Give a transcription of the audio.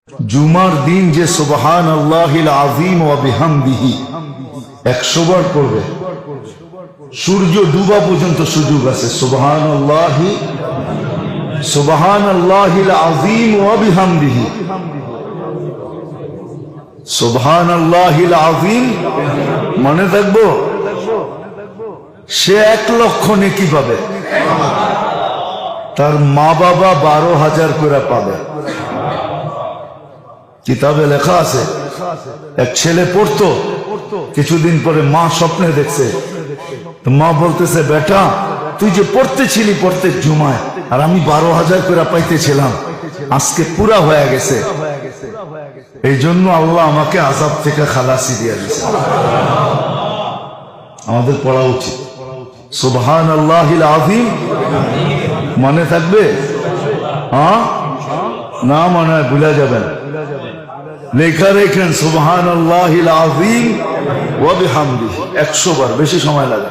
जुमार दिन जे सुबहान अल्लाहिल आज़ीम व बिहमदिही 100 বার পড়বে। সূর্য ডুবা পর্যন্ত সুযোগ আছে। সুবহানাল্লাহিল আযীম ওয়া বিহামদিহি, সুবহানাল্লাহিল আযীম মনে থাকবো। সে 1 লক্ষ নেকি পাবে, তার মা বাবা 12,000 করে পাবে। কিতাবে লেখা আছে, এক ছেলে পড়তো, কিছুদিন পরে মা স্বপ্নে দেখছে, মা বলতেছে, বেটা তুই যে পড়তেছিলি প্রত্যেক জুমায়, আর আমি 12,000 করে পাইতেছিলাম, আজকে পুরা হয়ে গেছে। এই জন্য আল্লাহ আমাকে আযাব থেকে খালাসি দিয়ে দিয়েছে। আমাদের পড়া উচিত। সুবহানাল্লাহিল আযীম মনে থাকবে? হ্যাঁ, না মনে হয় ভুলে যাবেন। লেখা রেখেন সুবহানাল্লাহিল আযীম ওয়া বিহামদিহি 100 বার, বেশি সময় লাগে।